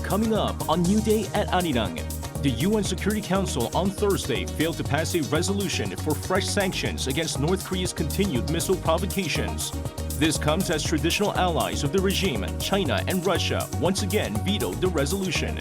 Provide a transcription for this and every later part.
coming up on New Day at Arirang. The UN Security Council on Thursday failed to pass a resolution for fresh sanctions against North Korea's continued missile provocations. This comes as traditional allies of the regime, China and Russia, once again vetoed the resolution.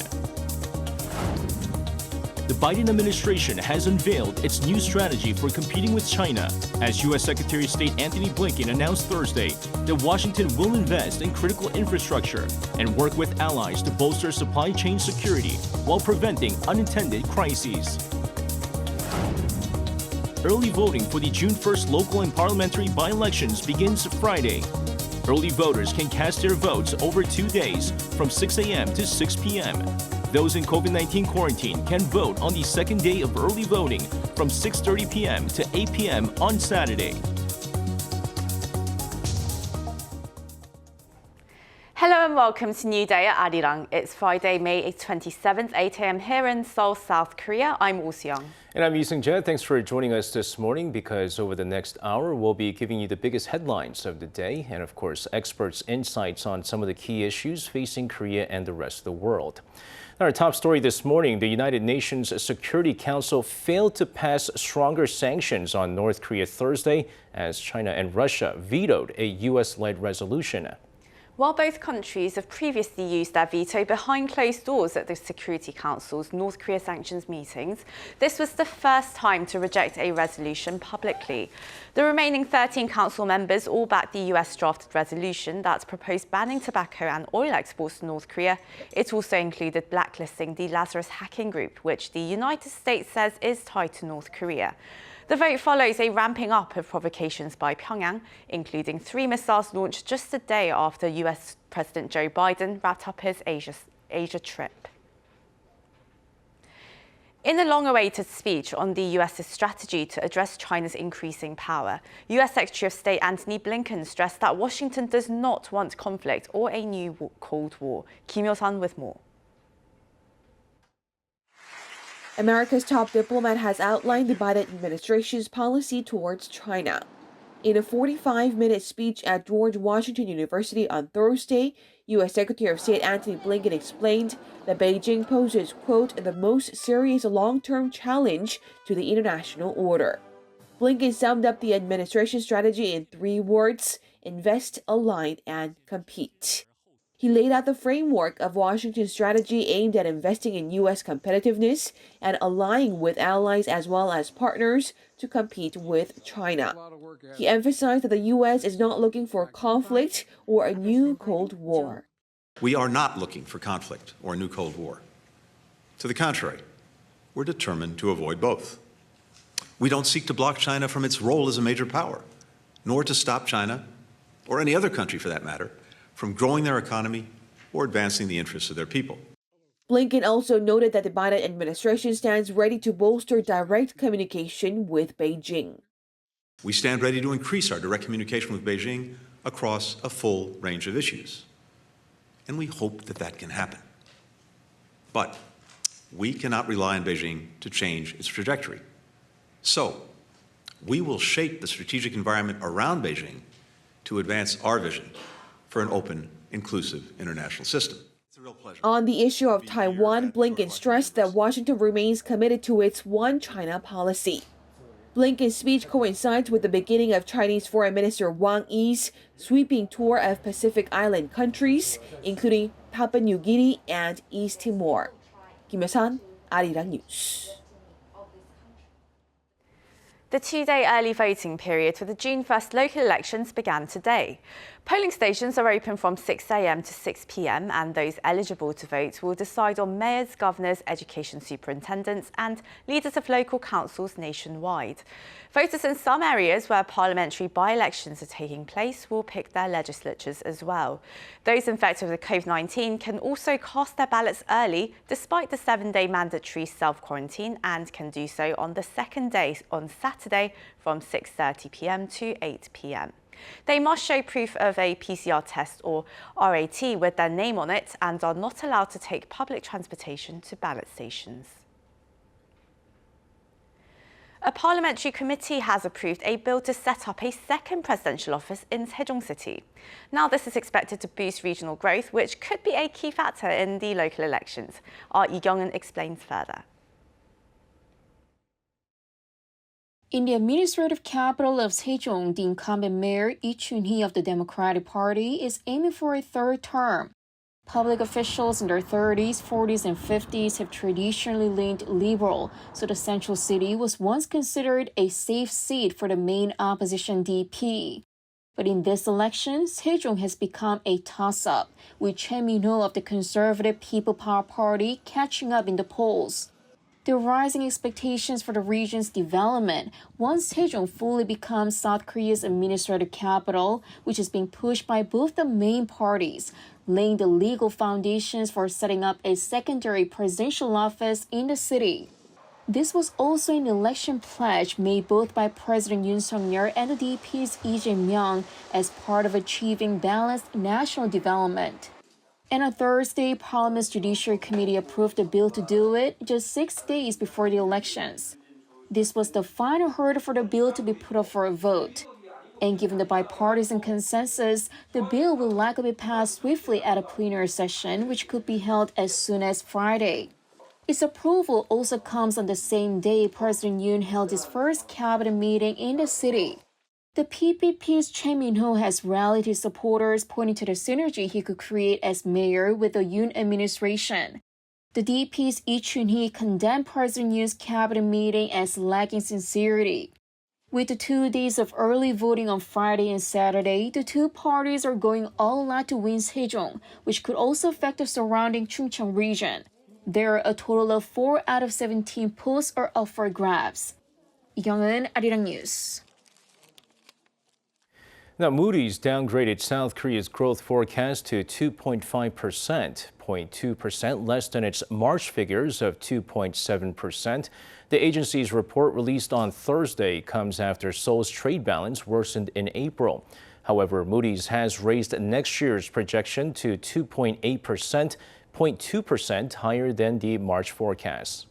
The Biden administration has unveiled its new strategy for competing with China, as U.S. Secretary of State Antony Blinken announced Thursday that Washington will invest in critical infrastructure and work with allies to bolster supply chain security while preventing unintended crises. Early voting for the June 1st local and parliamentary by-elections begins Friday. Early voters can cast their votes over 2 days from 6 a.m. to 6 p.m. Those in COVID-19 quarantine can vote on the second day of early voting from 6:30 p.m. to 8 p.m. on Saturday. Hello and welcome to New Day at Arirang. It's Friday, May 27th, 8 a.m. here in Seoul, South Korea. I'm Sejong. And I'm Sejong. Thanks for joining us this morning, because over the next hour, we'll be giving you the biggest headlines of the day and, of course, experts' insights on some of the key issues facing Korea and the rest of the world. Our top story this morning, the United Nations Security Council failed to pass stronger sanctions on North Korea Thursday as China and Russia vetoed a U.S.-led resolution. While both countries have previously used their veto behind closed doors at the Security Council's North Korea sanctions meetings, this was the first time to reject a resolution publicly. The remaining 13 Council members all backed the US drafted resolution that proposed banning tobacco and oil exports to North Korea. It also included blacklisting the Lazarus hacking group, which the United States says is tied to North Korea. The vote follows a ramping up of provocations by Pyongyang, including 3 missiles launched just a day after US President Joe Biden wrapped up his Asia trip. In a long-awaited speech on the US's strategy to address China's increasing power, US Secretary of State Antony Blinken stressed that Washington does not want conflict or a new Cold War. Kim Yo-sun with more. America's top diplomat has outlined the Biden administration's policy towards China. In a 45-minute speech at George Washington University on Thursday, U.S. Secretary of State Antony Blinken explained that Beijing poses, quote, the most serious long-term challenge to the international order. Blinken summed up the administration's strategy in 3 words: invest, align, and compete. He laid out the framework of Washington's strategy aimed at investing in U.S. competitiveness and allying with allies as well as partners to compete with China. He emphasized that the U.S. is not looking for conflict or a new Cold War. We are not looking for conflict or a new Cold War. To the contrary, we're determined to avoid both. We don't seek to block China from its role as a major power, nor to stop China, or any other country for that matter, from growing their economy or advancing the interests of their people. Blinken also noted that the Biden administration stands ready to bolster direct communication with Beijing. We stand ready to increase our direct communication with Beijing across a full range of issues. And we hope that that can happen. But we cannot rely on Beijing to change its trajectory. So we will shape the strategic environment around Beijing to advance our vision for an open, inclusive international system. It's a real pleasure. On the issue of Taiwan, Blinken stressed that Washington remains committed to its One China policy. Blinken's speech coincides with the beginning of Chinese Foreign Minister Wang Yi's sweeping tour of Pacific Island countries, including Papua New Guinea and East Timor. Kim Yo-sun, Arirang News. The 2-day early voting period for the June 1st local elections began today. Polling stations are open from 6 a.m. to 6 p.m. and those eligible to vote will decide on mayors, governors, education superintendents and leaders of local councils nationwide. Voters in some areas where parliamentary by-elections are taking place will pick their legislatures as well. Those infected with COVID-19 can also cast their ballots early despite the 7-day mandatory self-quarantine and can do so on the second day on Saturday from 6:30 p.m. to 8 p.m. They must show proof of a PCR test or RAT with their name on it and are not allowed to take public transportation to ballot stations. A parliamentary committee has approved a bill to set up a second presidential office in Sejong city. Now, this is expected to boost regional growth, which could be a key factor in the local elections. Our Lee Kyung-eun explains further. In the administrative capital of Sejong, the incumbent mayor Lee Chun-hee of the Democratic Party is aiming for a third term. Public officials in their 30s, 40s, and 50s have traditionally leaned liberal, so the central city was once considered a safe seat for the main opposition DP. But in this election, Sejong has become a toss-up, with Choi Min-ho of the conservative People Power Party catching up in the polls. There are rising expectations for the region's development once Sejong fully becomes South Korea's administrative capital, which is being pushed by both the main parties, laying the legal foundations for setting up a secondary presidential office in the city. This was also an election pledge made both by President Yoon Suk-yeol and the DP's Lee Jae-myung as part of achieving balanced national development. And on Thursday, Parliament's Judiciary Committee approved a bill to do it just 6 days before the elections. This was the final hurdle for the bill to be put up for a vote. And given the bipartisan consensus, the bill will likely be passed swiftly at a plenary session, which could be held as soon as Friday. Its approval also comes on the same day President Yoon held his first cabinet meeting in the city. The PPP's Choi Min-ho has rallied his supporters, pointing to the synergy he could create as mayor with the Yoon administration. The DP's Lee Chun-hee condemned President Yoon's cabinet meeting as lacking sincerity. With the 2 days of early voting on Friday and Saturday, the two parties are going all out to win Sejong, which could also affect the surrounding Chungcheong region. There are a total of 4 out of 17 posts are up for grabs. Lee Kyung-eun, Arirang News. Now, Moody's downgraded South Korea's growth forecast to 2.5%, 0.2% less than its March figures of 2.7%. The agency's report released on Thursday comes after Seoul's trade balance worsened in April. However, Moody's has raised next year's projection to 2.8%, 0.2% higher than the March forecast.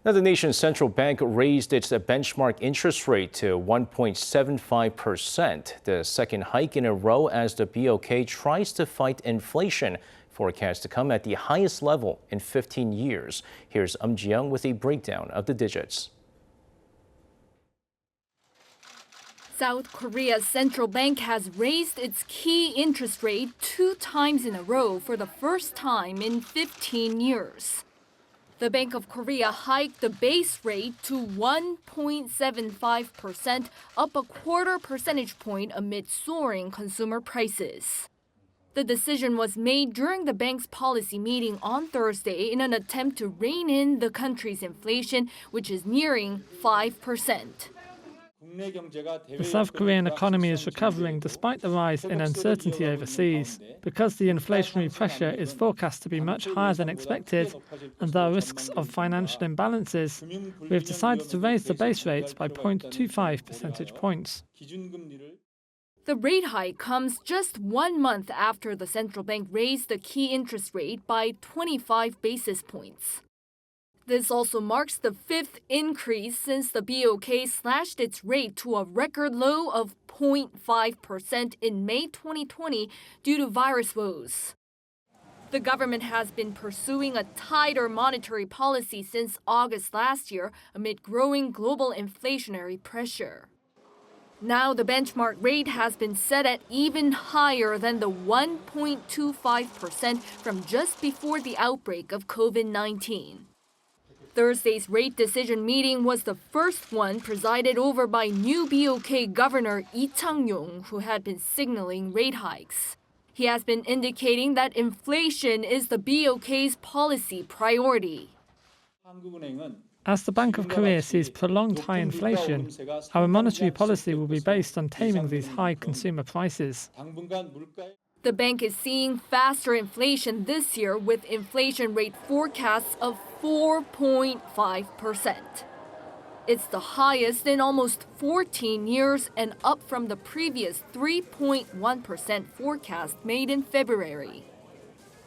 Now, the nation's central bank raised its benchmark interest rate to 1.75%, the second hike in a row as the BOK tries to fight inflation, forecast to come at the highest level in 15 years. Here's Ji-young with a breakdown of the digits. South Korea's central bank has raised its key interest rate 2 times in a row for the first time in 15 years. The Bank of Korea hiked the base rate to 1.75%, up a 1/4 percentage point amid soaring consumer prices. The decision was made during the bank's policy meeting on Thursday in an attempt to rein in the country's inflation, which is nearing 5%. The South Korean economy is recovering despite the rise in uncertainty overseas. Because the inflationary pressure is forecast to be much higher than expected and there are risks of financial imbalances, we have decided to raise the base rates by 0.25 percentage points. The rate hike comes just 1 month after the central bank raised the key interest rate by 25 basis points. This also marks the 5th increase since the BOK slashed its rate to a record low of 0.5% in May 2020 due to virus woes. The government has been pursuing a tighter monetary policy since August last year amid growing global inflationary pressure. Now the benchmark rate has been set at even higher than the 1.25% from just before the outbreak of COVID-19. Thursday's rate decision meeting was the first one presided over by new BOK Governor Lee Chang-yong, who had been signaling rate hikes. He has been indicating that inflation is the BOK's policy priority. As the Bank of Korea sees prolonged high inflation, our monetary policy will be based on taming these high consumer prices. The bank is seeing faster inflation this year with inflation rate forecasts of 4.5%. It's the highest in almost 14 years and up from the previous 3.1% forecast made in February.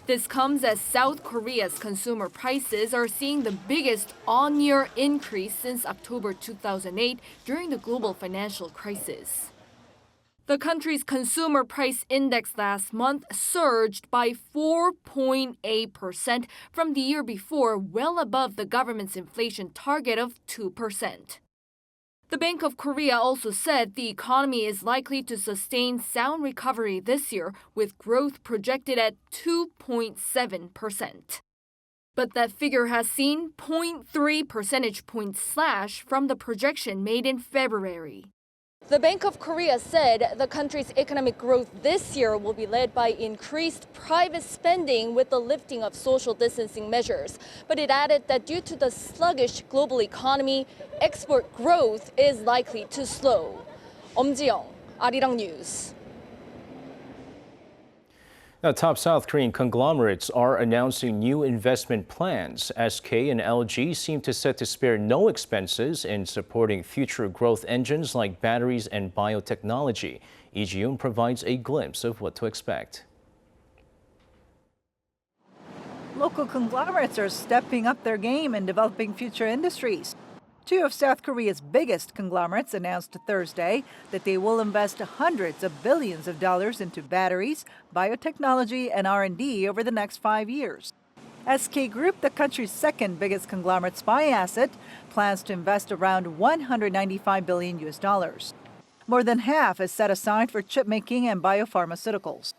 This comes as South Korea's consumer prices are seeing the biggest on-year increase since October 2008 during the global financial crisis. The country's consumer price index last month surged by 4.8% from the year before, well above the government's inflation target of 2%. The Bank of Korea also said the economy is likely to sustain sound recovery this year, with growth projected at 2.7%. But that figure has seen 0.3 percentage points slash from the projection made in February. The Bank of Korea said the country's economic growth this year will be led by increased private spending with the lifting of social distancing measures. But it added that due to the sluggish global economy, export growth is likely to slow. 엄지영, Arirang News. Now, top South Korean conglomerates are announcing new investment plans. SK and LG seem to set to spare no expenses in supporting future growth engines like batteries and biotechnology. Lee Ji-yoon provides a glimpse of what to expect. Local conglomerates are stepping up their game in developing future industries. Two of South Korea's biggest conglomerates announced Thursday that they will invest hundreds of billions of dollars into batteries, biotechnology, and R&D over the next 5 years. SK Group, the country's second biggest conglomerate spy asset, plans to invest around $195 billion. More than half is set aside for chip making and biopharmaceuticals.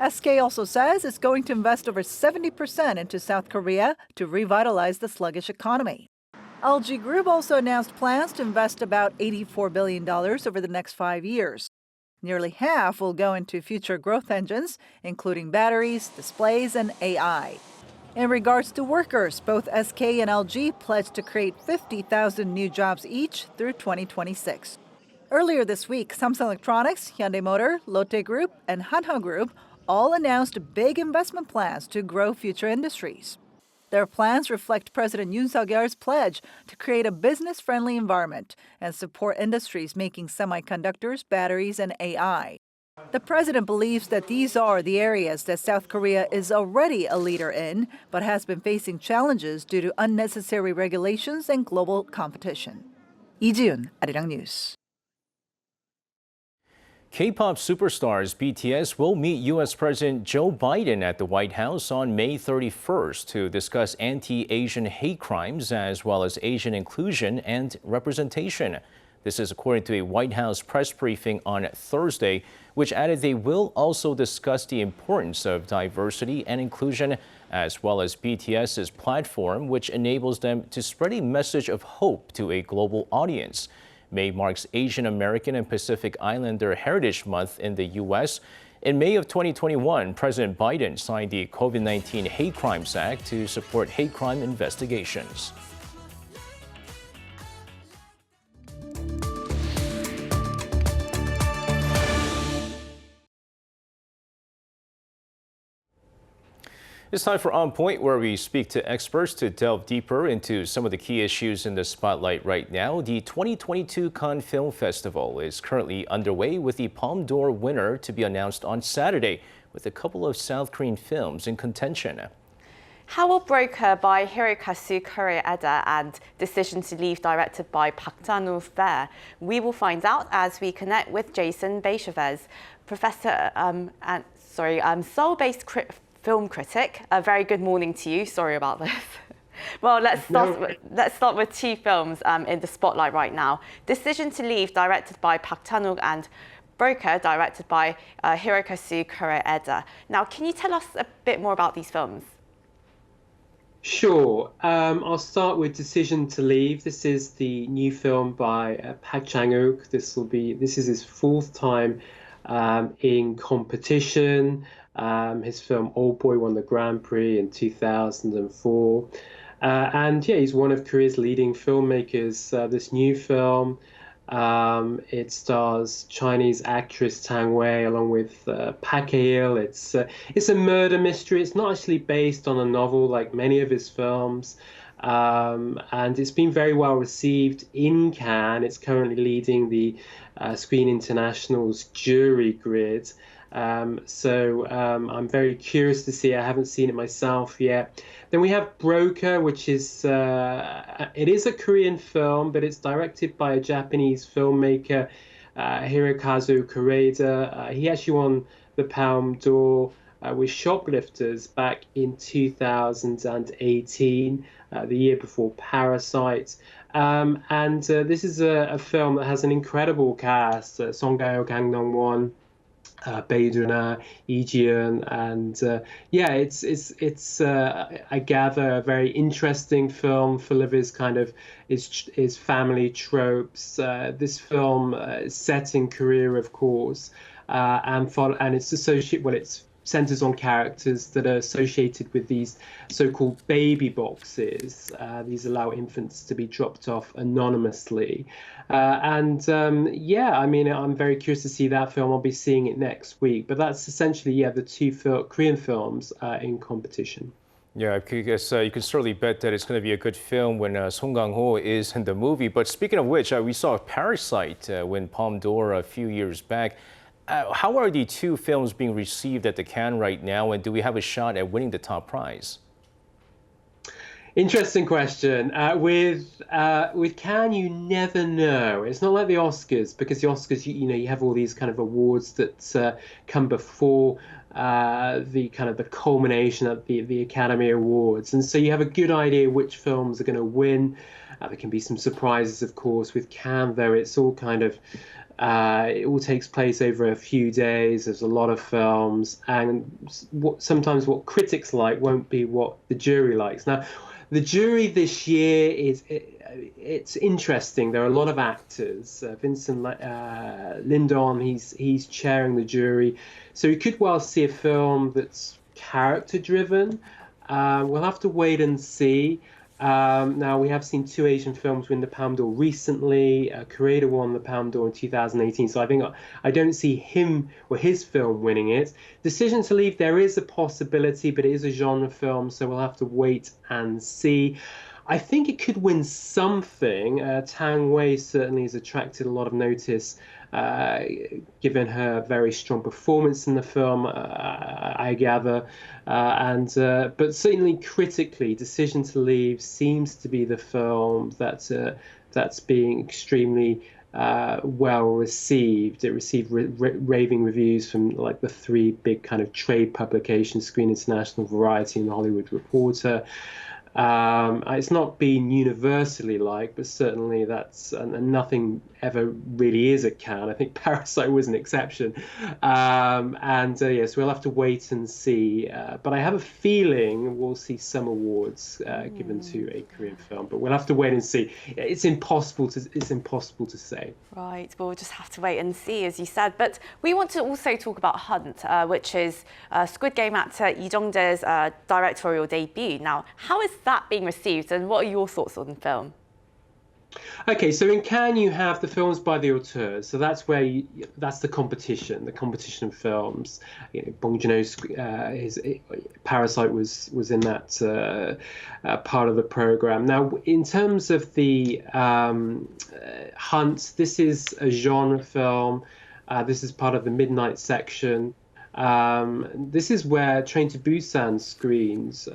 SK also says it's going to invest over 70% into South Korea to revitalize the sluggish economy. LG Group also announced plans to invest about $84 billion over the next 5 years. Nearly half will go into future growth engines, including batteries, displays, and AI. In regards to workers, both SK and LG pledged to create 50,000 new jobs each through 2026. Earlier this week, Samsung Electronics, Hyundai Motor, Lotte Group, and Hanwha Group all announced big investment plans to grow future industries. Their plans reflect President Yoon Suk-yeol's pledge to create a business-friendly environment and support industries making semiconductors, batteries, and AI. The president believes that these are the areas that South Korea is already a leader in, but has been facing challenges due to unnecessary regulations and global competition. Lee Ji-yoon, Arirang News. K-pop superstars BTS will meet U.S. President Joe Biden at the White House on May 31st to discuss anti-Asian hate crimes as well as Asian inclusion and representation. This is according to a White House press briefing on Thursday, which added they will also discuss the importance of diversity and inclusion, as well as BTS's platform, which enables them to spread a message of hope to a global audience. May marks Asian American and Pacific Islander Heritage Month in the U.S. In May of 2021, President Biden signed the COVID-19 Hate Crimes Act to support hate crime investigations. It's time for On Point, where we speak to experts to delve deeper into some of the key issues in the spotlight right now. The 2022 Cannes Film Festival is currently underway, with the Palme d'Or winner to be announced on Saturday, with a couple of South Korean films in contention. How Broker by Hirokazu Koreeda and Decision to Leave, directed by Park Chan-wook, fare? We will find out as we connect with Jason Bechavez, professor Seoul-based film critic. A very good morning to you. Sorry about this. Well, let's start with two films in the spotlight right now. Decision to Leave, directed by Park Chan-wook, and Broker, directed by Hirokazu Koreeda. Now, can you tell us a bit more about these films? Sure. I'll start with Decision to Leave. This is the new film by Park Chan-wook. This is his fourth time in competition. His film Old Boy won the Grand Prix in 2004. And yeah, he's one of Korea's leading filmmakers. This new film, it stars Chinese actress Tang Wei along with Park Hae-il. It's a murder mystery. It's not actually based on a novel like many of his films. And it's been very well received in Cannes. It's currently leading the Screen International's jury grid. I'm very curious to see. I haven't seen it myself yet. Then we have Broker, which is it is a Korean film, but it's directed by a Japanese filmmaker, Hirokazu Koreeda. He actually won the Palme d'Or with Shoplifters back in 2018, the year before Parasite. This is a film that has an incredible cast: Song Gae-ho, Kang Dong-won, Bae-duna, Lee Ji-eun, and it's I gather a very interesting film full of his kind of his family tropes. This film is set in Korea, of course, and it's it's centers on characters that are associated with these so-called baby boxes. These allow infants to be dropped off anonymously. I'm very curious to see that film. I'll be seeing it next week. But that's essentially, the two Korean films in competition. Yeah, I guess you can certainly bet that it's going to be a good film when Song Kang-ho is in the movie. But speaking of which, we saw Parasite win Palme d'Or a few years back. How are the two films being received at the Cannes right now, and do we have a shot at winning the top prize? Interesting question. With Cannes, you never know. It's not like the Oscars, because the Oscars, you have all these kind of awards that come before the kind of the culmination of the Academy Awards, and so you have a good idea which films are going to win. There can be some surprises, of course. With Cannes, though, it's all kind of it all takes place over a few days. There's a lot of films, and sometimes what critics like won't be what the jury likes. Now, the jury this year it's interesting. There are a lot of actors. Vincent Lindon, he's chairing the jury, so you could well see a film that's character-driven. We'll have to wait and see. Now, we have seen two Asian films win the Palme d'Or recently. Koreeda won the Palme d'Or in 2018, so I don't see him or his film winning it. Decision to Leave, there is a possibility, but it is a genre film, so we'll have to wait and see. I think it could win something. Tang Wei certainly has attracted a lot of notice, given her very strong performance in the film, I gather. But certainly critically, Decision to Leave seems to be the film that's being extremely well received. It received raving reviews from like the three big kind of trade publications: Screen International, Variety, and The Hollywood Reporter. It's not been universally liked, but certainly that's and nothing ever really is at Cannes. I think Parasite was an exception, yes, we'll have to wait and see. But I have a feeling we'll see some awards given to a Korean film, but we'll have to wait and see. It's impossible to say. Right, well, we'll just have to wait and see, as you said. But we want to also talk about Hunt, which is Squid Game actor Lee Jong-jae's directorial debut. Now, how is that being received, and what are your thoughts on the film? Okay, so in Cannes you have the films by the auteurs, so that's where that's the competition of films. Bong Joon-ho's his Parasite was in that part of the program. Now, in terms of the Hunt, this is a genre film. This is part of the midnight section. This is where Train to Busan screens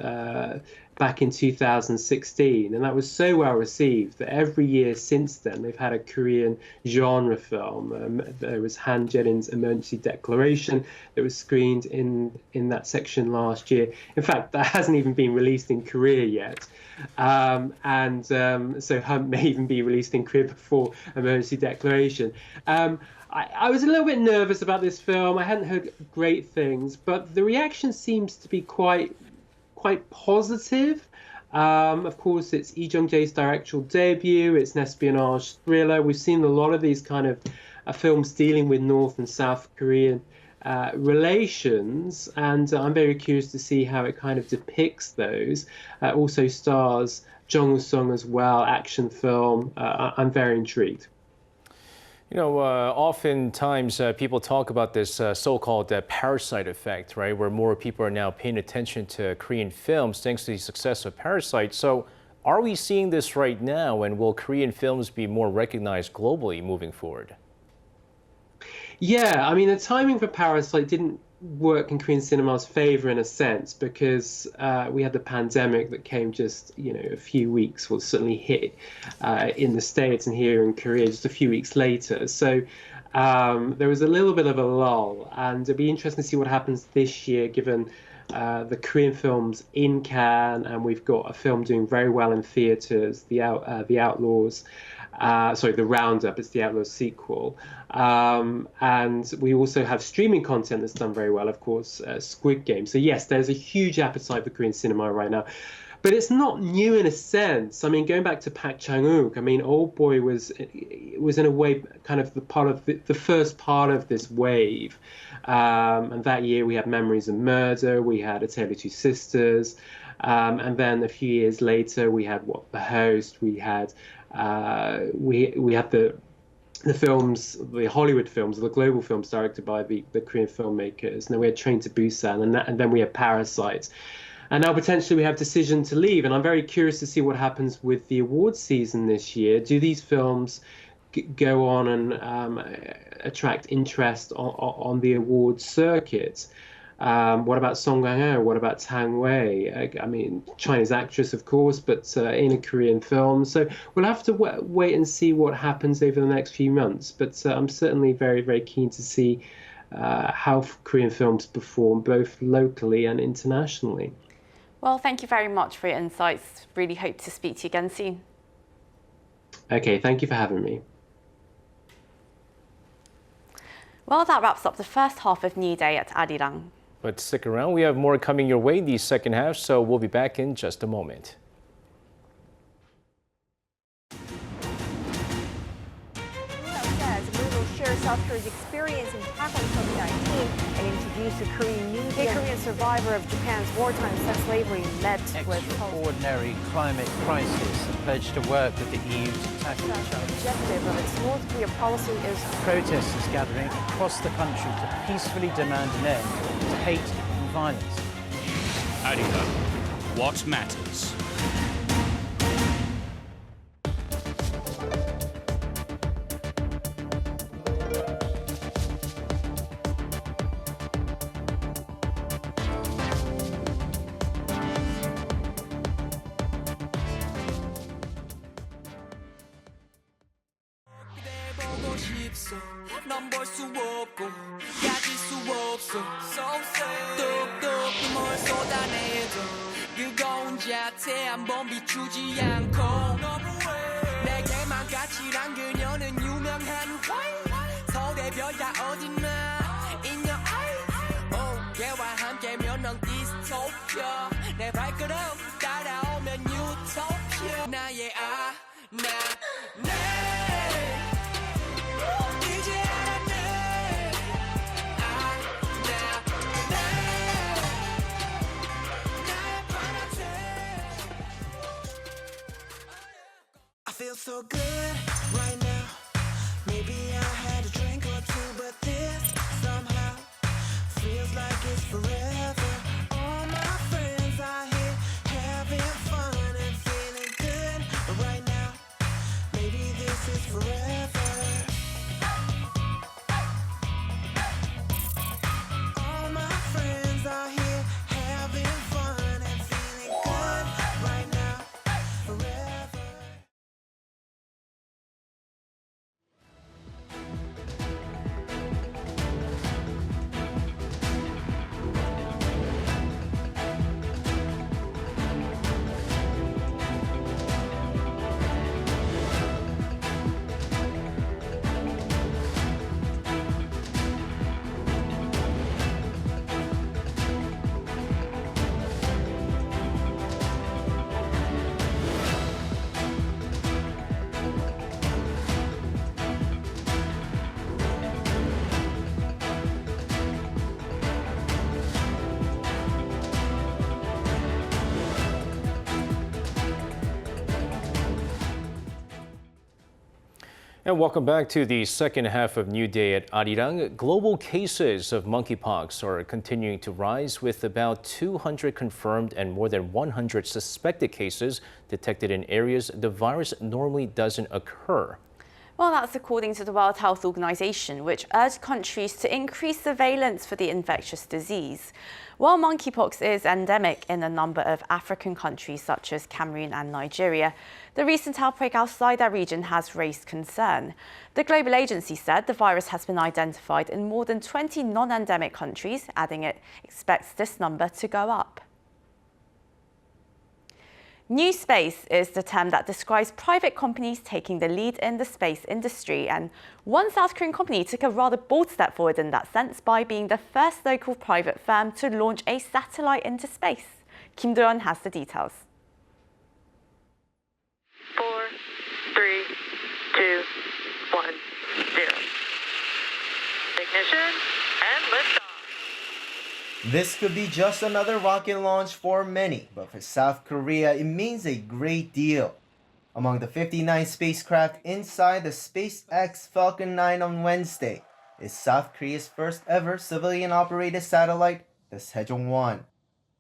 back in 2016, and that was so well received that every year since then they've had a Korean genre film. There was Han Jae-rin's Emergency Declaration that was screened in that section last year. In fact, that hasn't even been released in Korea yet. So Hunt may even be released in Korea before Emergency Declaration. I was a little bit nervous about this film. I hadn't heard great things, but the reaction seems to be quite positive. Of course, it's Lee Jong-jae's directorial debut. It's an espionage thriller. We've seen a lot of these kind of films dealing with North and South Korean relations, and I'm very curious to see how it kind of depicts those. Also stars Jung Woo-sung as well, action film. I'm very intrigued. Oftentimes people talk about this so-called parasite effect, right? Where more people are now paying attention to Korean films thanks to the success of Parasite. So are we seeing this right now, and will Korean films be more recognized globally moving forward? Yeah, I mean, the timing for Parasite didn't work in Korean cinema's favor in a sense because we had the pandemic that came just, a few weeks, well, certainly hit in the States and here in Korea just a few weeks later. So there was a little bit of a lull, and it'll be interesting to see what happens this year given the Korean films in Cannes, and we've got a film doing very well in theaters, The Outlaws. The Roundup, it's the Outlaws sequel. And we also have streaming content that's done very well, of course, Squid Game. So yes, there's a huge appetite for Korean cinema right now. But it's not new in a sense. I mean, going back to Park Chan-wook, I mean, Old Boy was in a way kind of the first part of this wave. And that year we had Memories of Murder, we had A Tale of Two Sisters, and then a few years later we had The Host, we had the films, the Hollywood films, the global films directed by the Korean filmmakers. And then we had Train to Busan, and then we had Parasite. And now potentially we have Decision to Leave. And I'm very curious to see what happens with the awards season this year. Do these films go on and attract interest on the awards circuit? What about Song Kang-ho? What about Tang Wei? I mean, Chinese actress, of course, but in a Korean film. So we'll have to wait and see what happens over the next few months. But I'm certainly very, very keen to see how Korean films perform both locally and internationally. Well, thank you very much for your insights. Really hope to speak to you again soon. Okay, thank you for having me. Well, that wraps up the first half of New Day at Arirang. But stick around, we have more coming your way the second half, so we'll be back in just a moment. We will share South Korea's experience in tackling COVID-19 and introduce a Korean new day. A Korean survivor of Japan's wartime sex slavery met with extraordinary climate crisis and pledged to work with the EU to tackle the challenge. The objective of its North Korea policy is protesters gathering across the country to peacefully demand an end to hate and violence. Arirang, what matters? I feel so good right now. Maybe I had a drink or two, but this somehow feels like it's forever. All my friends are here having fun and feeling good right now. Maybe this is forever. All my friends are here having fun and feeling good right now. Forever. And welcome back to the second half of New Day at Arirang. Global cases of monkeypox are continuing to rise, with about 200 confirmed and more than 100 suspected cases detected in areas the virus normally doesn't occur. Well, that's according to the World Health Organization, which urged countries to increase surveillance for the infectious disease. While monkeypox is endemic in a number of African countries such as Cameroon and Nigeria, the recent outbreak outside that region has raised concern. The global agency said the virus has been identified in more than 20 non-endemic countries, adding it expects this number to go up. New space is the term that describes private companies taking the lead in the space industry, and one South Korean company took a rather bold step forward in that sense by being the first local private firm to launch a satellite into space. Kim Do-yeon has the details. 4, 3, 2, 1, 0. Ignition and liftoff. This could be just another rocket launch for many, but for South Korea, it means a great deal. Among the 59 spacecraft inside the SpaceX Falcon 9 on Wednesday is South Korea's first ever civilian-operated satellite, the Sejong 1.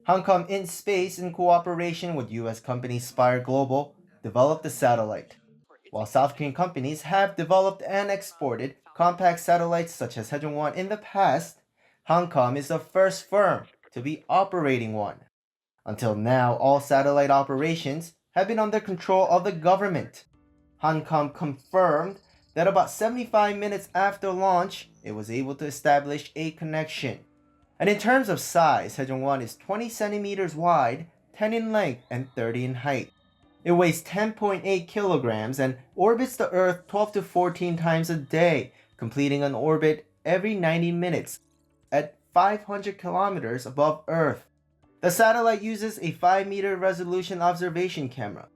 HongKong In Space, in cooperation with U.S. company Spire Global, developed the satellite. While South Korean companies have developed and exported compact satellites such as Sejong 1 in the past, HongKong is the first firm to be operating one. Until now, all satellite operations have been under control of the government. HongKong confirmed that about 75 minutes after launch, it was able to establish a connection. And in terms of size, Sejong 1 is 20 centimeters wide, 10 in length, and 30 in height. It weighs 10.8 kilograms and orbits the Earth 12 to 14 times a day, completing an orbit every 90 minutes at 500 kilometers above Earth. The satellite uses a 5-meter resolution observation camera.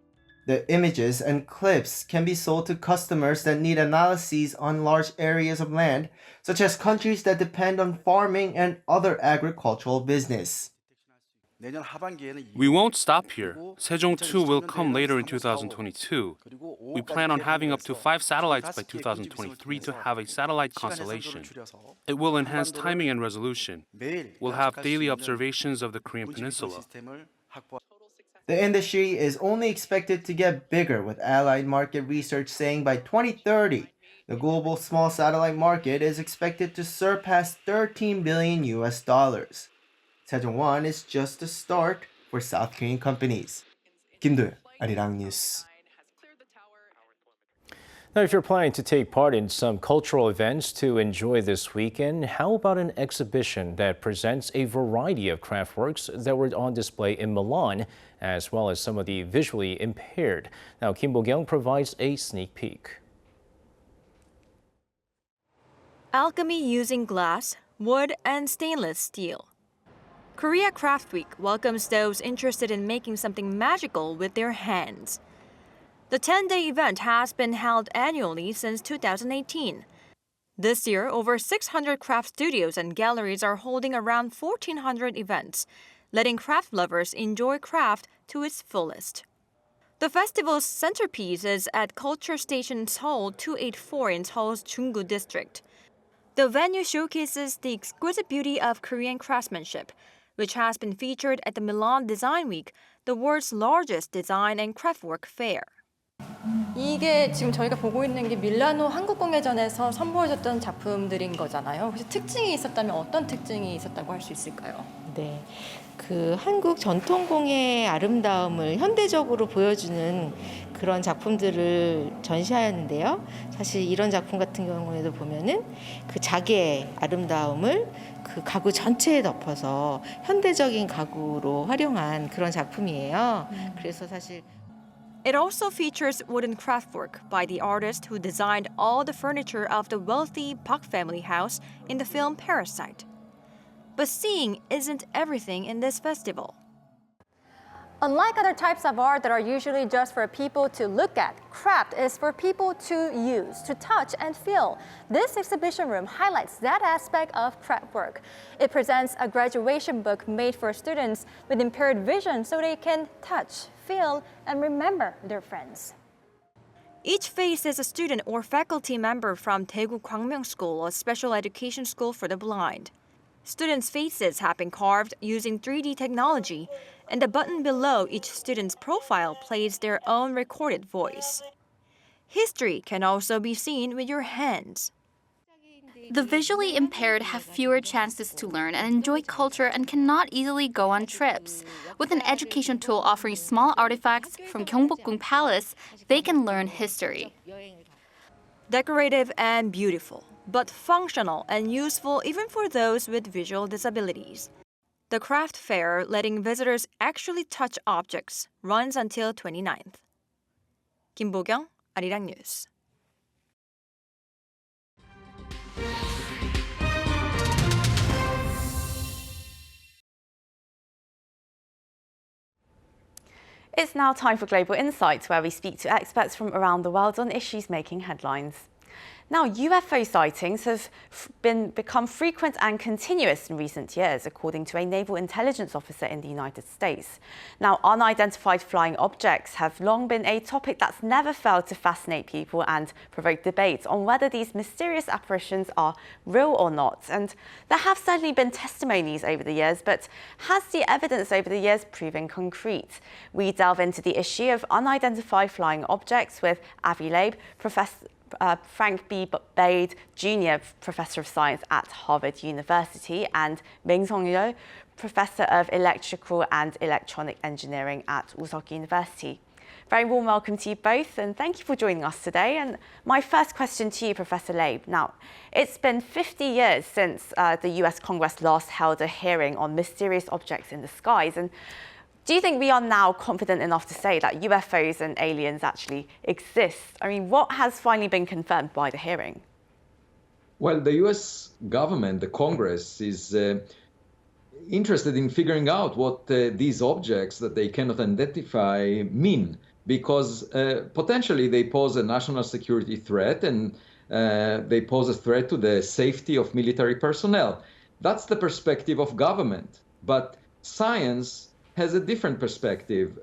The images and clips can be sold to customers that need analyses on large areas of land, such as countries that depend on farming and other agricultural business. We won't stop here. Sejong 2 will come later in 2022. We plan on having up to 5 satellites by 2023 to have a satellite constellation. It will enhance timing and resolution. We'll have daily observations of the Korean Peninsula. The industry is only expected to get bigger, with Allied Market Research saying by 2030, the global small satellite market is expected to surpass $13 billion. Sejong 1 is just the start for South Korean companies. Kim Do-yeon, Arirang News. Now, if you're planning to take part in some cultural events to enjoy this weekend, how about an exhibition that presents a variety of craft works that were on display in Milan, as well as some of the visually impaired? Now, Kim Bo-kyung provides a sneak peek. Alchemy using glass, wood, and stainless steel. Korea Craft Week welcomes those interested in making something magical with their hands. The 10-day event has been held annually since 2018. This year, over 600 craft studios and galleries are holding around 1,400 events, letting craft lovers enjoy craft to its fullest. The festival's centerpiece is at Culture Station Seoul 284 in Seoul's Junggu district. The venue showcases the exquisite beauty of Korean craftsmanship, which has been featured at the Milan Design Week, the world's largest design and craftwork fair. 이게 지금 저희가 보고 있는 게 밀라노 한국공예전에서 선보여줬던 작품들인 거잖아요. 혹시 특징이 있었다면 어떤 특징이 있었다고 할 수 있을까요? 네, 그 한국 전통공예의 아름다움을 현대적으로 보여주는 그런 작품들을 전시하였는데요. 사실 이런 작품 같은 경우에도 보면은 그 자개의 아름다움을 그 가구 전체에 덮어서 현대적인 가구로 활용한 그런 작품이에요. 그래서 사실 It also features wooden craftwork by the artist who designed all the furniture of the wealthy Park family house in the film Parasite. But seeing isn't everything in this festival. Unlike other types of art that are usually just for people to look at, craft is for people to use, to touch and feel. This exhibition room highlights that aspect of craft work. It presents a graduation book made for students with impaired vision so they can touch, feel, and remember their friends. Each face is a student or faculty member from Daegu Kwangmyeong School, a special education school for the blind. Students' faces have been carved using 3D technology, and the button below each student's profile plays their own recorded voice. history can also be seen with your hands. The visually impaired have fewer chances to learn and enjoy culture and cannot easily go on trips. With an education tool offering small artifacts from Gyeongbokgung Palace, they can learn history. Decorative and beautiful, but functional and useful even for those with visual disabilities. The craft fair, letting visitors actually touch objects, runs until 29th. Kim Bo-kyung, Arirang News. It's now time for Global Insights, where we speak to experts from around the world on issues making headlines. Now, UFO sightings have become frequent and continuous in recent years, according to a naval intelligence officer in the United States. Now, unidentified flying objects have long been a topic that's never failed to fascinate people and provoke debate on whether these mysterious apparitions are real or not. And there have certainly been testimonies over the years, but has the evidence over the years proven concrete? We delve into the issue of unidentified flying objects with Avi Laib, Frank B. Bade, Jr., Professor of Science at Harvard University, and Ming Song-yo, Professor of Electrical and Electronic Engineering at Woosok University. Very warm welcome to you both, and thank you for joining us today. And my first question to you, Professor Laib. Now, it's been 50 years since the US Congress last held a hearing on mysterious objects in the skies. And do you think we are now confident enough to say that UFOs and aliens actually exist? I mean, what has finally been confirmed by the hearing? Well, the US government, the Congress, is interested in figuring out what these objects that they cannot identify mean, because potentially they pose a national security threat and they pose a threat to the safety of military personnel. That's the perspective of government. But science has a different perspective.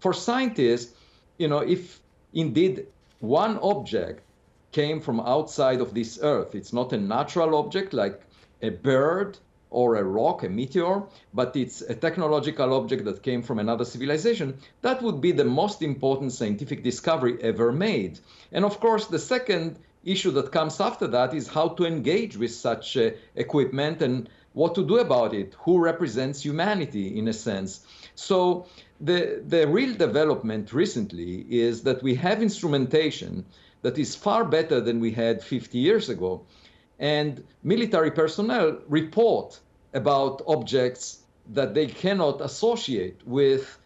For scientists, if indeed one object came from outside of this Earth, it's not a natural object like a bird or a rock, a meteor, but it's a technological object that came from another civilization, that would be the most important scientific discovery ever made. And of course, the second issue that comes after that is how to engage with such equipment and what to do about it, who represents humanity in a sense. So the real development recently is that we have instrumentation that is far better than we had 50 years ago. And military personnel report about objects that they cannot associate with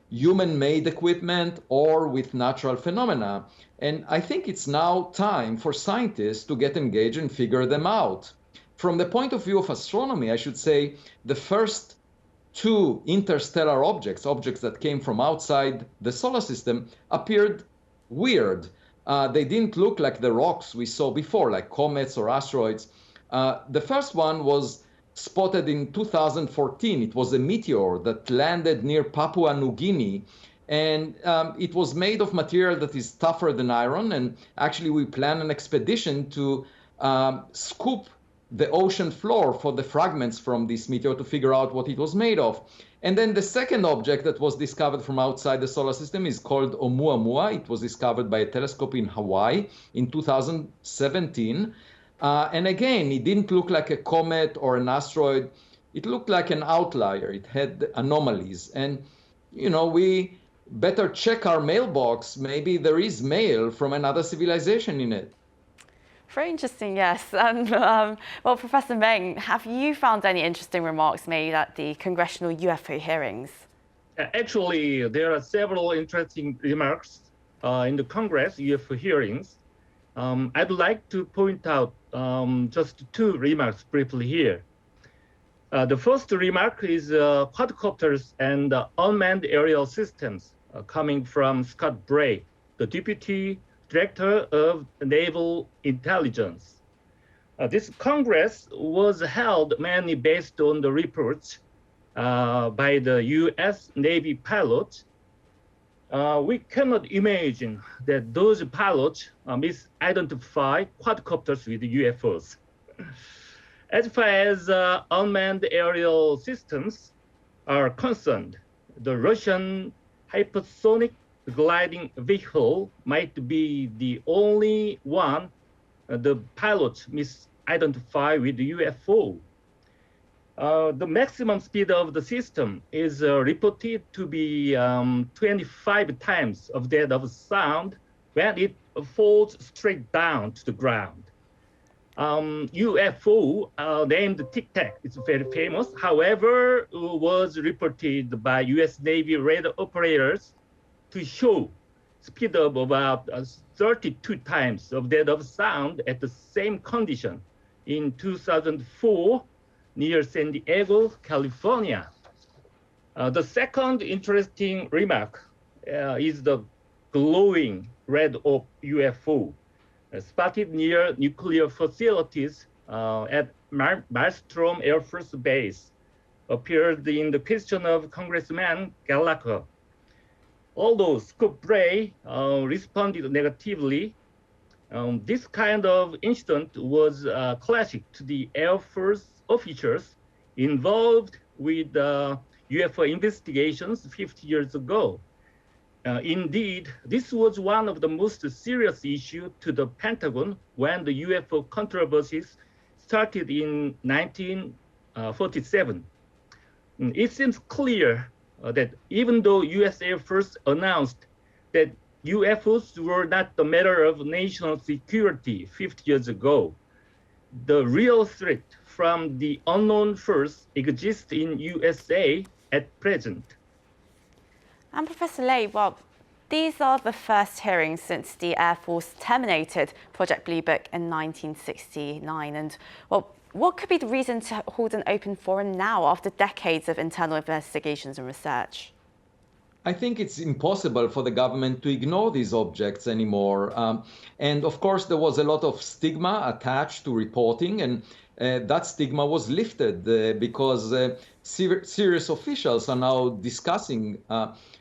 human-made equipment or with natural phenomena. And I think it's now time for scientists to get engaged and figure them out. From the point of view of astronomy, I should say the first two interstellar objects that came from outside the solar system, appeared weird. They didn't look like the rocks we saw before, like comets or asteroids. The first one was spotted in 2014. It was a meteor that landed near Papua New Guinea. And it was made of material that is tougher than iron. And actually, we plan an expedition to scoop the ocean floor for the fragments from this meteor to figure out what it was made of. And then the second object that was discovered from outside the solar system is called Oumuamua. It was discovered by a telescope in Hawaii in 2017. And again, it didn't look like a comet or an asteroid. It looked like an outlier. It had anomalies. And, we better check our mailbox. Maybe there is mail from another civilization in it. Very interesting, yes. And well, Professor Meng, have you found any interesting remarks made at the congressional UFO hearings? Actually, there are several interesting remarks in the Congress UFO hearings. I'd like to point out just two remarks briefly here. The first remark is quadcopters and unmanned aerial systems coming from Scott Bray, the Deputy Director of Naval Intelligence. This Congress was held mainly based on the reports by the US Navy pilots. We cannot imagine that those pilots misidentify quadcopters with UFOs. As far as unmanned aerial systems are concerned, the Russian hypersonic gliding vehicle might be the only one the pilots misidentify with the UFO. The maximum speed of the system is reported to be 25 times of that of sound when it falls straight down to the ground. UFO named Tic Tac, it's very famous. However, was reported by U.S. Navy radar operators to show speed of about 32 times of that of sound at the same condition in 2004 near San Diego, California. The second interesting remark is the glowing red orb UFO spotted near nuclear facilities at Malmstrom Air Force Base, appeared in the question of Congressman Gallagher. Although Scoop Bray responded negatively, this kind of incident was classic to the Air Force officers involved with UFO investigations 50 years ago. Indeed, this was one of the most serious issues to the Pentagon when the UFO controversies started in 1947. It seems clear that even though U.S. Air Force announced that UFOs were not a matter of national security 50 years ago, the real threat from the unknown force exists in USA at present. And Professor Lei, well, these are the first hearings since the Air Force terminated Project Blue Book in 1969. And well, what could be the reason to hold an open forum now after decades of internal investigations and research? I think it's impossible for the government to ignore these objects anymore. And of course, there was a lot of stigma attached to reporting, and that stigma was lifted because serious officials are now discussing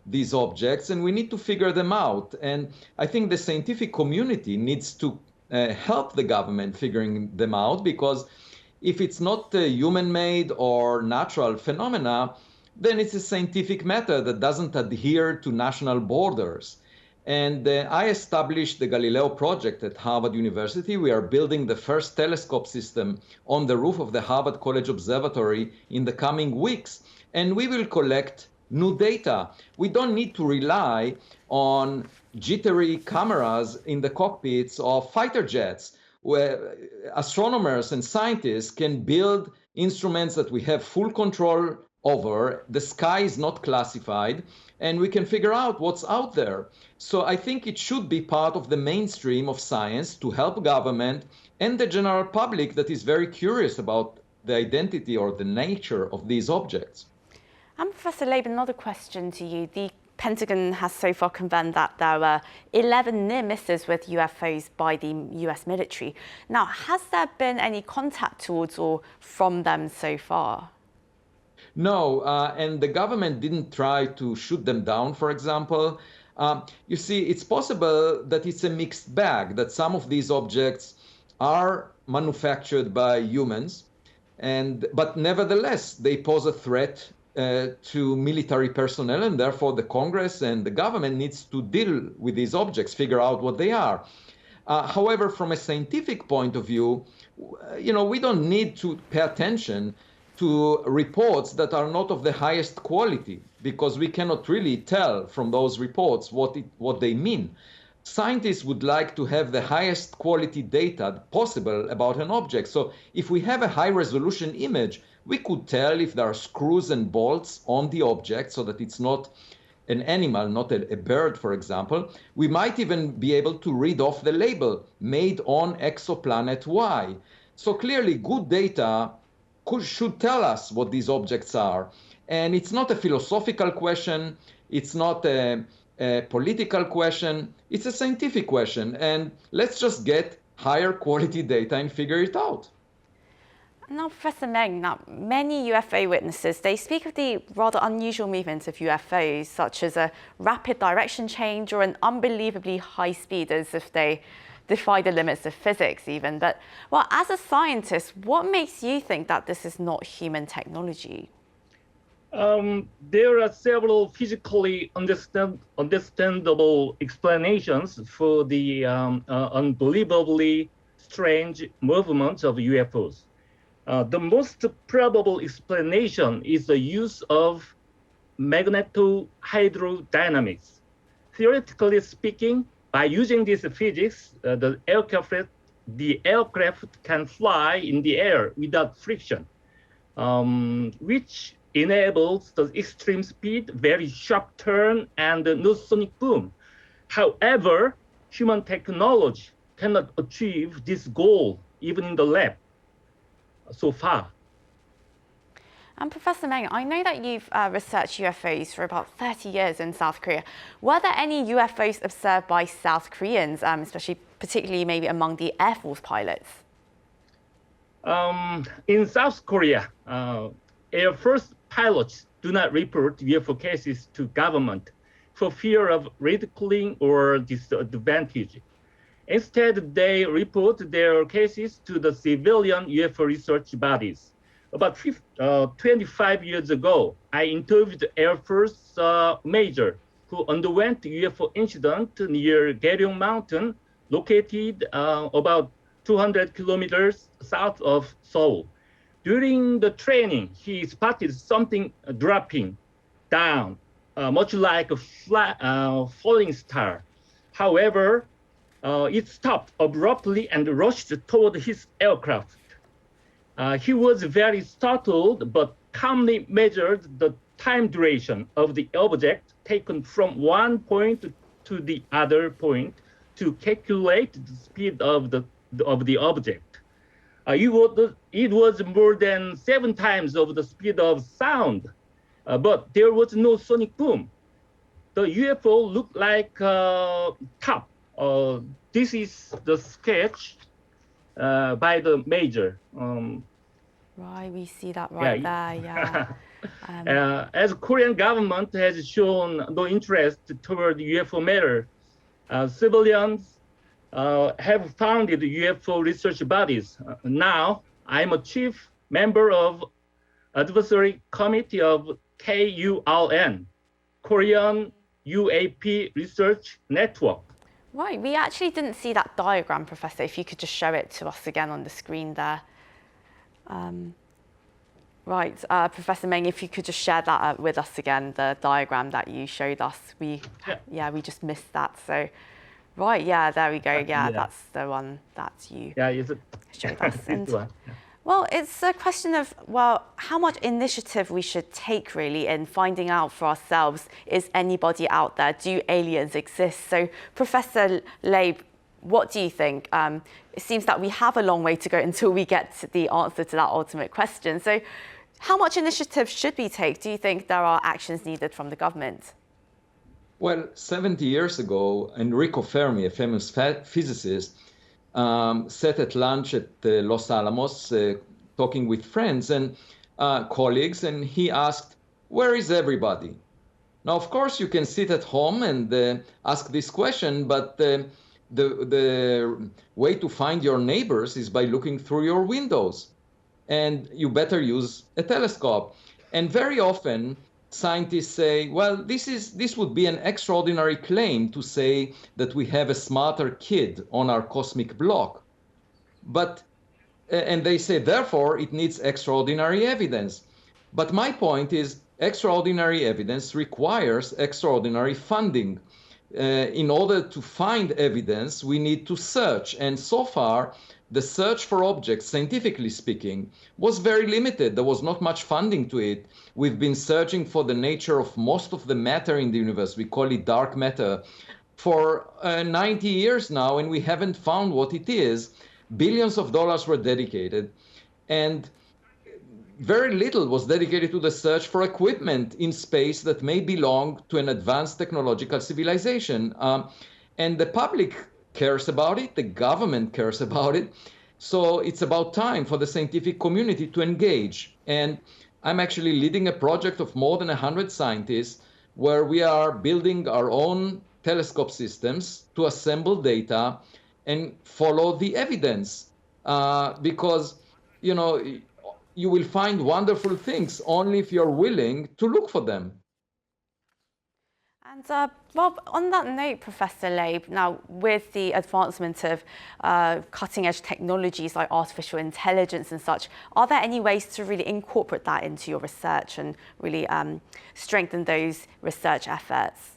these objects, and we need to figure them out. And I think the scientific community needs to help the government figuring them out, because if it's not human-made or natural phenomena, then it's a scientific matter that doesn't adhere to national borders. And I established the Galileo project at Harvard University. We are building the first telescope system on the roof of the Harvard College Observatory in the coming weeks. And we will collect new data. We don't need to rely on jittery cameras in the cockpits of fighter jets, where astronomers and scientists can build instruments that we have full control over. The sky is not classified, and we can figure out what's out there. So I think it should be part of the mainstream of science to help government and the general public that is very curious about the identity or the nature of these objects. And Professor Laban, another question to you. The Pentagon has so far confirmed that there were 11 near misses with UFOs by the US military. Now, has there been any contact towards or from them so far? No, and the government didn't try to shoot them down, for example. You see, it's possible that it's a mixed bag, that some of these objects are manufactured by humans, but nevertheless, they pose a threat to military personnel, and therefore the Congress and the government needs to deal with these objects, figure out what they are. However, from a scientific point of view, we don't need to pay attention to reports that are not of the highest quality, because we cannot really tell from those reports what they mean. Scientists would like to have the highest quality data possible about an object. So if we have a high resolution image, we could tell if there are screws and bolts on the object so that it's not an animal, not a bird, for example. We might even be able to read off the label, made on exoplanet Y. So clearly good data should tell us what these objects are. And it's not a philosophical question, it's not a political question, it's a scientific question. And let's just get higher quality data and figure it out. Now, Professor Meng, many UFO witnesses, they speak of the rather unusual movements of UFOs, such as a rapid direction change or an unbelievably high speed, as if they defy the limits of physics even. But, well, as a scientist, what makes you think that this is not human technology? There are several physically understandable explanations for the unbelievably strange movements of UFOs. The most probable explanation is the use of magnetohydrodynamics. Theoretically speaking, by using this physics, the aircraft can fly in the air without friction, which enables the extreme speed, very sharp turn, and no sonic boom. However, human technology cannot achieve this goal even in the lab so far. And Professor Meng, I know that you've researched UFOs for about 30 years in South Korea. Were there any UFOs observed by South Koreans, particularly maybe among the Air Force pilots? In South Korea, Air Force pilots do not report UFO cases to government for fear of ridiculing or disadvantage. Instead, they report their cases to the civilian UFO research bodies. About 25 years ago, I interviewed Air Force major who underwent a UFO incident near Garyong Mountain, located about 200 kilometers south of Seoul. During the training, he spotted something dropping down, much like a falling star. However, it stopped abruptly and rushed toward his aircraft. He was very startled, but calmly measured the time duration of the object taken from one point to the other point to calculate the speed of the object. It was more than 7 times of the speed of sound, but there was no sonic boom. The UFO looked like top. This is the sketch by the major. Right, we see that right there, yeah. As Korean government has shown no interest toward the UFO matter, civilians have founded UFO research bodies. Now, I'm a chief member of advisory committee of KURN, Korean UAP Research Network. Right, we actually didn't see that diagram, Professor. If you could just show it to us again on the screen there. Right, Professor Meng, if you could just share that with us again, the diagram that you showed us. We just missed that. So, right, yeah, there we go. Yeah, that's the one that you showed us. Well, it's a question of, how much initiative we should take, really, in finding out for ourselves, is anybody out there? Do aliens exist? So, Professor Leib, what do you think? It seems that we have a long way to go until we get to the answer to that ultimate question. So, how much initiative should we take? Do you think there are actions needed from the government? Well, 70 years ago, Enrico Fermi, a famous physicist, sat at lunch at Los Alamos, talking with friends and colleagues, and he asked, "Where is everybody?" Now, of course, you can sit at home and ask this question, but the way to find your neighbors is by looking through your windows, and you better use a telescope. And very often, scientists say, well, this would be an extraordinary claim to say that we have a smarter kid on our cosmic block. And they say, therefore, it needs extraordinary evidence. But my point is, extraordinary evidence requires extraordinary funding. In order to find evidence, we need to search. And so far, the search for objects, scientifically speaking, was very limited. There was not much funding to it. We've been searching for the nature of most of the matter in the universe. We call it dark matter for 90 years now, and we haven't found what it is. Billions of dollars were dedicated, and very little was dedicated to the search for equipment in space that may belong to an advanced technological civilization. And the public cares about it, the government cares about it. So it's about time for the scientific community to engage. And I'm actually leading a project of more than 100 scientists where we are building our own telescope systems to assemble data and follow the evidence. Because, you will find wonderful things only if you're willing to look for them. And Rob, on that note, Professor Leib, now with the advancement of cutting-edge technologies like artificial intelligence and such, are there any ways to really incorporate that into your research and really strengthen those research efforts?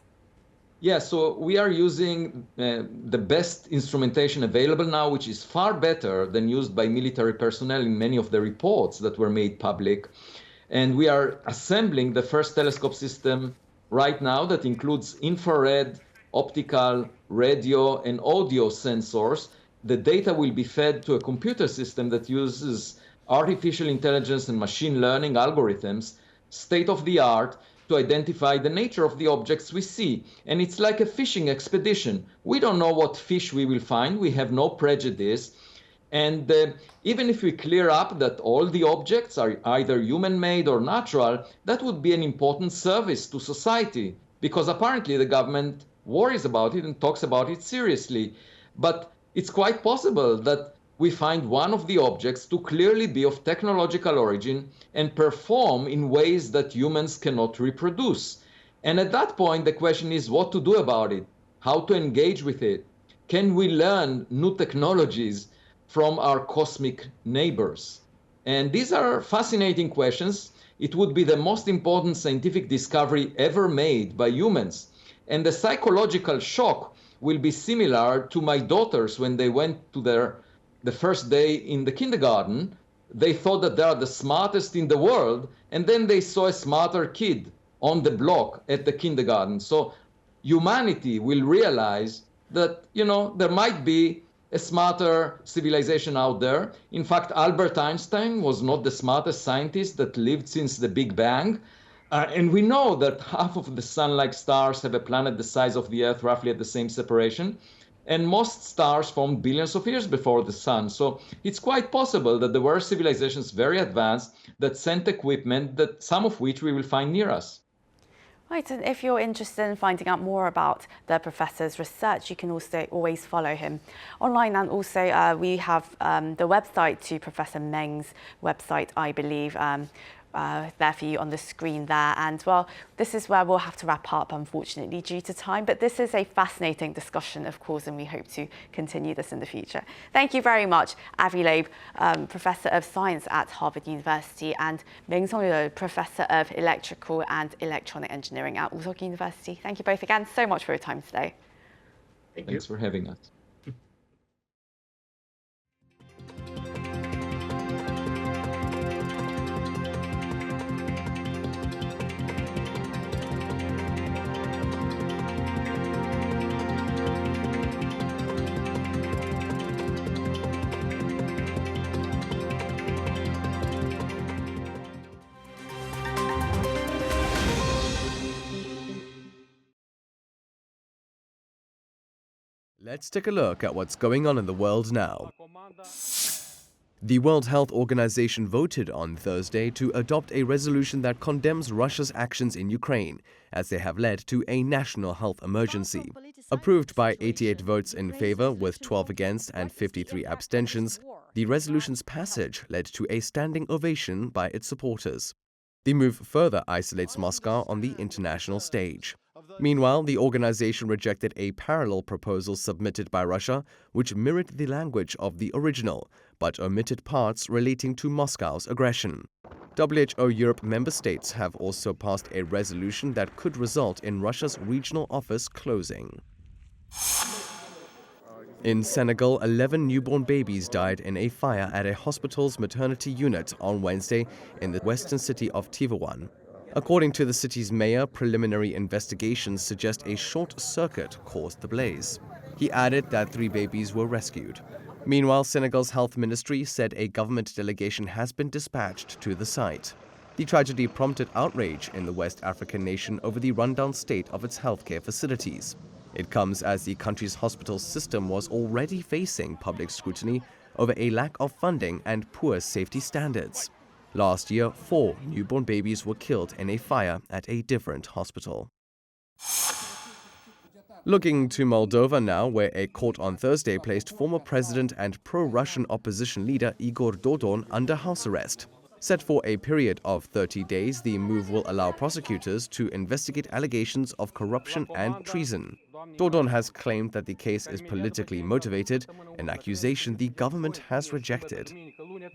Yeah, so we are using the best instrumentation available now, which is far better than used by military personnel in many of the reports that were made public. And we are assembling the first telescope system right now that includes infrared, optical, radio, and audio sensors. The data will be fed to a computer system that uses artificial intelligence and machine learning algorithms, state of the art, to identify the nature of the objects we see. And it's like a fishing expedition. We don't know what fish we will find. We have no prejudice. And even if we clear up that all the objects are either human-made or natural, that would be an important service to society, because apparently the government worries about it and talks about it seriously. But it's quite possible that we find one of the objects to clearly be of technological origin and perform in ways that humans cannot reproduce. And at that point, the question is what to do about it, how to engage with it. Can we learn new technologies from our cosmic neighbors? And these are fascinating questions. It would be the most important scientific discovery ever made by humans. And the psychological shock will be similar to my daughters when they went to the first day in the kindergarten. They thought that they are the smartest in the world, and then they saw a smarter kid on the block at the kindergarten. So humanity will realize that, there might be a smarter civilization out there. In fact, Albert Einstein was not the smartest scientist that lived since the Big Bang. And we know that half of the sun-like stars have a planet the size of the Earth, roughly at the same separation. And most stars formed billions of years before the sun. So it's quite possible that there were civilizations very advanced that sent equipment, that some of which we will find near us. Right, and if you're interested in finding out more about the professor's research, you can also always follow him online. And also we have the website to Professor Meng's website, I believe, there for you on the screen there. And well, this is where we'll have to wrap up, unfortunately, due to time. But this is a fascinating discussion, of course, and we hope to continue this in the future. Thank you very much, Avi Leib, Professor of Science at Harvard University, and Meng Songyeo, Professor of Electrical and Electronic Engineering at Woosok University. Thank you both again so much for your time today. Thanks for having us. Let's take a look at what's going on in the world now. The World Health Organization voted on Thursday to adopt a resolution that condemns Russia's actions in Ukraine, as they have led to a national health emergency. Approved by 88 votes in favor, with 12 against and 53 abstentions, the resolution's passage led to a standing ovation by its supporters. The move further isolates Moscow on the international stage. Meanwhile, the organization rejected a parallel proposal submitted by Russia, which mirrored the language of the original, but omitted parts relating to Moscow's aggression. WHO Europe member states have also passed a resolution that could result in Russia's regional office closing. In Senegal, 11 newborn babies died in a fire at a hospital's maternity unit on Wednesday in the western city of Tivaouane. According to the city's mayor, preliminary investigations suggest a short circuit caused the blaze. He added that 3 babies were rescued. Meanwhile, Senegal's health ministry said a government delegation has been dispatched to the site. The tragedy prompted outrage in the West African nation over the rundown state of its healthcare facilities. It comes as the country's hospital system was already facing public scrutiny over a lack of funding and poor safety standards. Last year, 4 newborn babies were killed in a fire at a different hospital. Looking to Moldova now, where a court on Thursday placed former president and pro-Russian opposition leader Igor Dodon under house arrest. Set for a period of 30 days, the move will allow prosecutors to investigate allegations of corruption and treason. Dodon has claimed that the case is politically motivated, an accusation the government has rejected.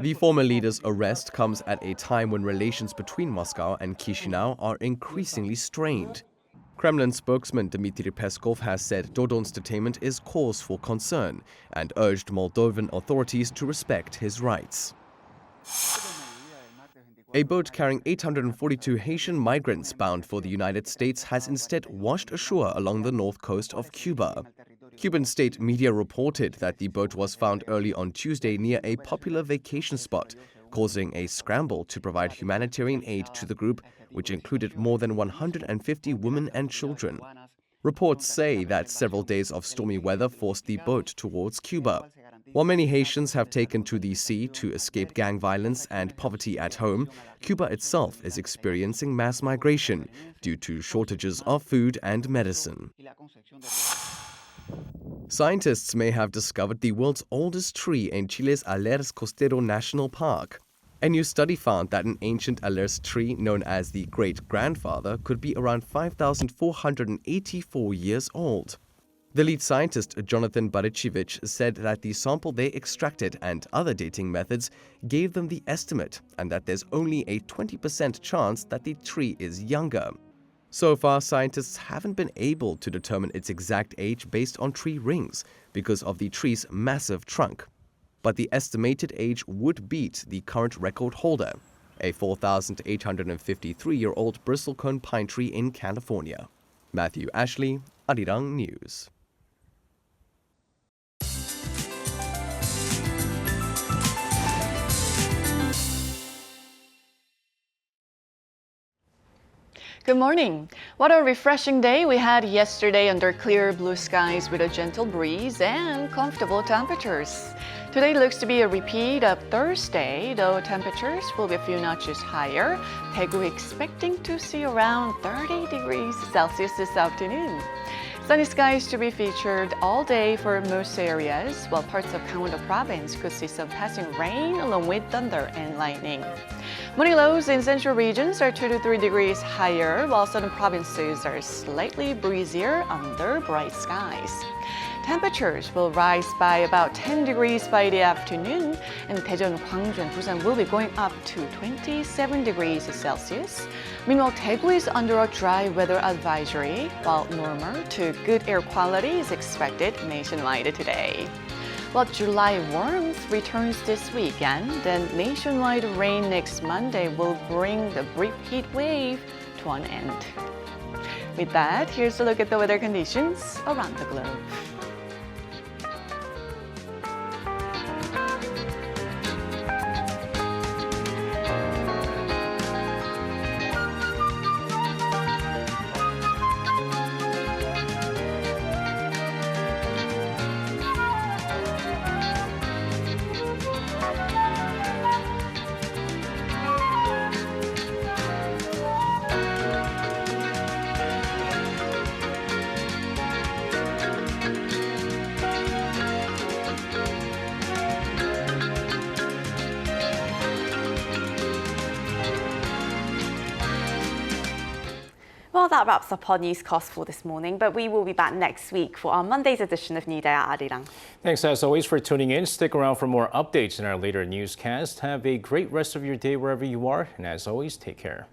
The former leader's arrest comes at a time when relations between Moscow and Chisinau are increasingly strained. Kremlin spokesman Dmitry Peskov has said Dodon's detainment is cause for concern and urged Moldovan authorities to respect his rights. A boat carrying 842 Haitian migrants bound for the United States has instead washed ashore along the north coast of Cuba. Cuban state media reported that the boat was found early on Tuesday near a popular vacation spot, causing a scramble to provide humanitarian aid to the group, which included more than 150 women and children. Reports say that several days of stormy weather forced the boat towards Cuba. While many Haitians have taken to the sea to escape gang violence and poverty at home, Cuba itself is experiencing mass migration due to shortages of food and medicine. Scientists may have discovered the world's oldest tree in Chile's Alerce Costero National Park. A new study found that an ancient Alerce tree known as the great-grandfather could be around 5,484 years old. The lead scientist, Jonathan Barichevich, said that the sample they extracted and other dating methods gave them the estimate, and that there's only a 20% chance that the tree is younger. So far, scientists haven't been able to determine its exact age based on tree rings because of the tree's massive trunk. But the estimated age would beat the current record holder, a 4,853-year-old bristlecone pine tree in California. Matthew Ashley, Arirang News. Good morning. What a refreshing day we had yesterday under clear blue skies with a gentle breeze and comfortable temperatures. Today looks to be a repeat of Thursday, though temperatures will be a few notches higher. Daegu expecting to see around 30 degrees Celsius this afternoon. Sunny skies to be featured all day for most areas, while parts of Gangwon-do province could see some passing rain along with thunder and lightning. Morning lows in central regions are 2 to 3 degrees higher, while southern provinces are slightly breezier under bright skies. Temperatures will rise by about 10 degrees by the afternoon, and Daejeon, Gwangju, and Busan will be going up to 27 degrees Celsius. Meanwhile, Daegu is under a dry weather advisory, while normal to good air quality is expected nationwide today. While July warmth returns this weekend, then nationwide rain next Monday will bring the brief heat wave to an end. With that, here's a look at the weather conditions around the globe. Well, that wraps up our newscast for this morning, but we will be back next week for our Monday's edition of New Day at Arirang. Thanks as always for tuning in. Stick around for more updates in our later newscast. Have a great rest of your day wherever you are, and as always, take care.